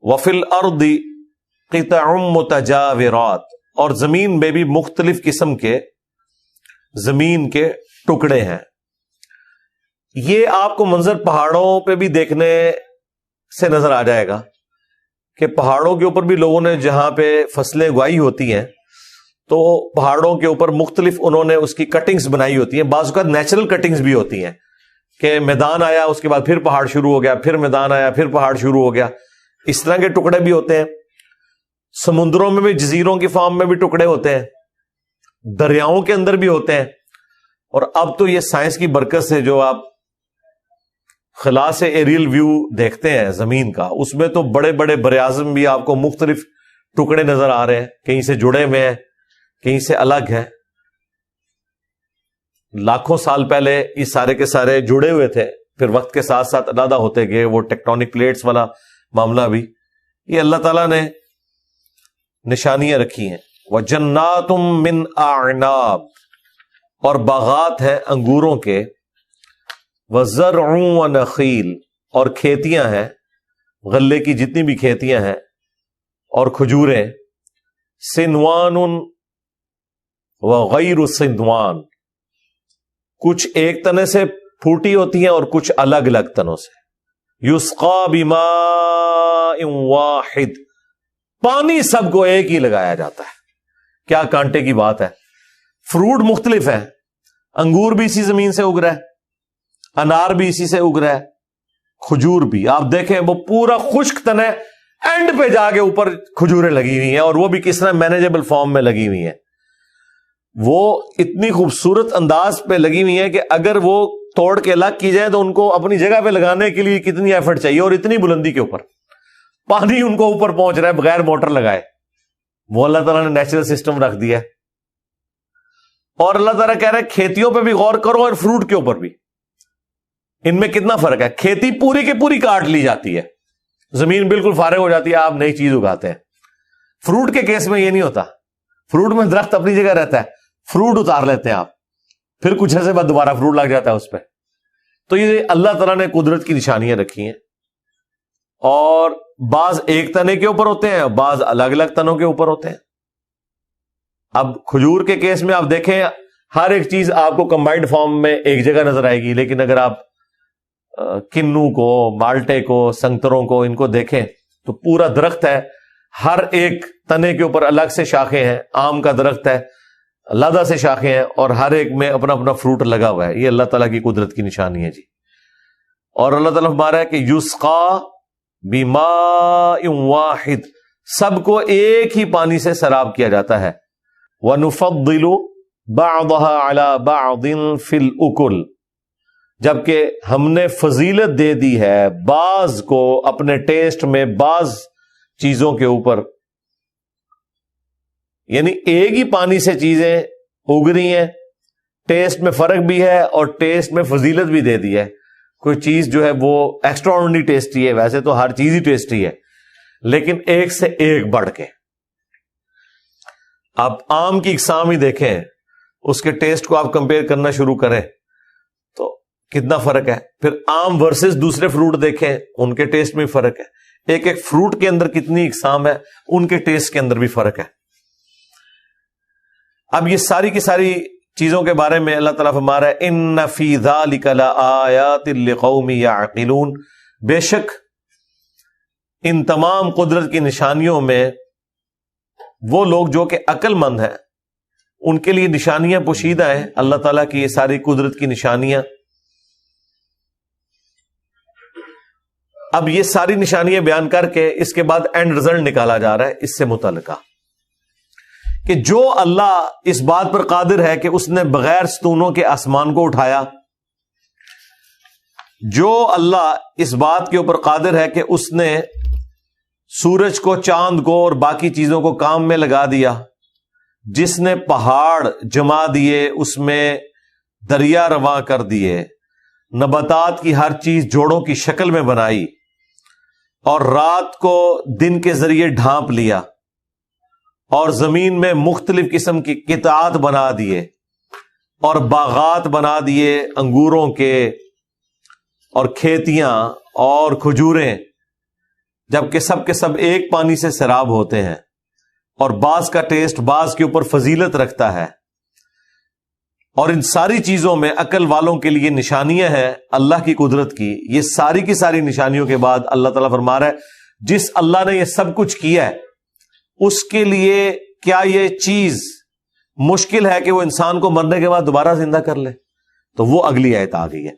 وفی الارض قطع متجاورات، اور زمین میں بھی مختلف قسم کے زمین کے ٹکڑے ہیں. یہ آپ کو منظر پہاڑوں پہ بھی دیکھنے سے نظر آ جائے گا کہ پہاڑوں کے اوپر بھی لوگوں نے جہاں پہ فصلیں اگائی ہوتی ہیں تو پہاڑوں کے اوپر مختلف انہوں نے اس کی کٹنگز بنائی ہوتی ہیں. بعض اوقات نیچرل کٹنگز بھی ہوتی ہیں کہ میدان آیا اس کے بعد پھر پہاڑ شروع ہو گیا، پھر میدان آیا پھر پہاڑ شروع ہو گیا. اس طرح کے ٹکڑے بھی ہوتے ہیں. سمندروں میں بھی، جزیروں کی فارم میں بھی ٹکڑے ہوتے ہیں، دریاؤں کے اندر بھی ہوتے ہیں. اور اب تو یہ سائنس کی برکت سے جو آپ خلا سے ایریل ویو دیکھتے ہیں زمین کا، اس میں تو بڑے بڑے براعظم بھی آپ کو مختلف ٹکڑے نظر آ رہے ہیں، کہیں سے جڑے ہوئے ہیں کہیں سے الگ ہیں. لاکھوں سال پہلے یہ سارے کے سارے جڑے ہوئے تھے، پھر وقت کے ساتھ ساتھ علیحدہ ہوتے گئے. وہ ٹیکٹونک پلیٹس والا معاملہ بھی یہ اللہ تعالیٰ نے نشانیاں رکھی ہیں. وَجَنَّاتٌ مِّنْ أَعْنَابٍ، اور باغات ہیں انگوروں کے. وَزَرْعٌ وَنَخِيلٌ، اور کھیتیاں ہیں، غلے کی جتنی بھی کھیتیاں ہیں اور کھجوریں. سنوان وغیر سنوان، کچھ ایک تنے سے پھوٹی ہوتی ہیں اور کچھ الگ الگ تنوں سے. یسقا بماء واحد، پانی سب کو ایک ہی لگایا جاتا ہے. کیا کانٹے کی بات ہے. فروٹ مختلف ہیں، انگور بھی اسی زمین سے اگ رہا ہے، انار بھی اسی سے اگ رہا ہے، کھجور بھی. آپ دیکھیں وہ پورا خشک تن ہے، اینڈ پہ جا کے اوپر کھجوریں لگی ہوئی ہیں، اور وہ بھی کس طرح مینیجبل فارم میں لگی ہوئی ہیں. وہ اتنی خوبصورت انداز پہ لگی ہوئی ہیں کہ اگر وہ توڑ کے الگ کی جائے تو ان کو اپنی جگہ پہ لگانے کے لیے کتنی ایفرٹ چاہیے، اور اتنی بلندی کے اوپر پانی ان کو اوپر پہنچ رہا ہے بغیر موٹر لگائے. وہ اللہ تعالیٰ نے نیچرل سسٹم رکھ دیا ہے. اور اللہ تعالیٰ کہہ رہے ہیں کھیتیوں پہ بھی غور کرو اور فروٹ کے اوپر بھی. ان میں کتنا فرق ہے. کھیتی پوری کی پوری کاٹ لی جاتی ہے، زمین بالکل فارغ ہو جاتی ہے، آپ نئی چیز اگاتے ہیں. فروٹ کے کیس میں یہ نہیں ہوتا. فروٹ میں درخت اپنی جگہ رہتا ہے، فروٹ اتار لیتے ہیں آپ، پھر کچھ عرصے بعد دوبارہ فروٹ لگ جاتا ہے اس پہ. تو یہ اللہ تعالیٰ نے قدرت کی نشانیاں رکھی ہیں. اور بعض ایک تنے کے اوپر ہوتے ہیں، بعض الگ الگ تنوں کے اوپر ہوتے ہیں. اب کھجور کے کیس میں آپ دیکھیں ہر ایک چیز آپ کو کمبائنڈ فارم میں ایک جگہ نظر آئے گی، لیکن اگر آپ کنو کو، مالٹے کو، سنگتروں کو، ان کو دیکھیں تو پورا درخت ہے، ہر ایک تنے کے اوپر الگ سے شاخیں ہیں. آم کا درخت ہے، علیحدہ سے شاخیں ہیں، اور ہر ایک میں اپنا اپنا فروٹ لگا ہوا ہے. یہ اللہ تعالیٰ کی قدرت کی نشانی ہے جی. اور اللہ تعالیٰ فرما رہا ہے کہ یسقا بماء واحد، سب کو ایک ہی پانی سے سیراب کیا جاتا ہے. وَنُفَضِّلُ بَعْضَهَا عَلَى بَعْضٍ فِي الْأُكُلِ، جبکہ ہم نے فضیلت دے دی ہے بعض کو اپنے ٹیسٹ میں بعض چیزوں کے اوپر. یعنی ایک ہی پانی سے چیزیں اگ رہی ہیں، ٹیسٹ میں فرق بھی ہے اور ٹیسٹ میں فضیلت بھی دے دی ہے. کوئی چیز جو ہے وہ ایکسٹرا آرڈنری ٹیسٹی ہے، ویسے تو ہر چیز ہی ٹیسٹی ہے، لیکن ایک سے ایک بڑھ کے. آپ آم کی اقسام ہی دیکھیں، اس کے ٹیسٹ کو آپ کمپیئر کرنا شروع کریں تو کتنا فرق ہے. پھر آم ورسز دوسرے فروٹ دیکھیں، ان کے ٹیسٹ میں فرق ہے. ایک ایک فروٹ کے اندر کتنی اقسام ہے، ان کے ٹیسٹ کے اندر بھی فرق ہے. اب یہ ساری کی ساری چیزوں کے بارے میں اللہ تعالیٰ فرما رہا ہے ان فی ذلک لآیات لقوم یعقلون، بے شک ان تمام قدرت کی نشانیوں میں وہ لوگ جو کہ عقل مند ہیں ان کے لیے نشانیاں پوشیدہ ہیں. اللہ تعالیٰ کی یہ ساری قدرت کی نشانیاں. اب یہ ساری نشانیاں بیان کر کے اس کے بعد اینڈ رزلٹ نکالا جا رہا ہے اس سے متعلقہ کہ جو اللہ اس بات پر قادر ہے کہ اس نے بغیر ستونوں کے آسمان کو اٹھایا، جو اللہ اس بات کے اوپر قادر ہے کہ اس نے سورج کو، چاند کو اور باقی چیزوں کو کام میں لگا دیا، جس نے پہاڑ جما دیے، اس میں دریا رواں کر دیے، نباتات کی ہر چیز جوڑوں کی شکل میں بنائی، اور رات کو دن کے ذریعے ڈھانپ لیا، اور زمین میں مختلف قسم کی قطعات بنا دیے، اور باغات بنا دیے انگوروں کے، اور کھیتیاں اور کھجوریں. جبکہ سب کے سب ایک پانی سے سیراب ہوتے ہیں، اور بعض کا ٹیسٹ بعض کے اوپر فضیلت رکھتا ہے، اور ان ساری چیزوں میں عقل والوں کے لیے نشانیاں ہیں اللہ کی قدرت کی۔ یہ ساری کی ساری نشانیوں کے بعد اللہ تعالیٰ فرما رہا ہے جس اللہ نے یہ سب کچھ کیا ہے اس کے لیے کیا یہ چیز مشکل ہے کہ وہ انسان کو مرنے کے بعد دوبارہ زندہ کر لے؟ تو وہ اگلی آیت آ گئی ہے۔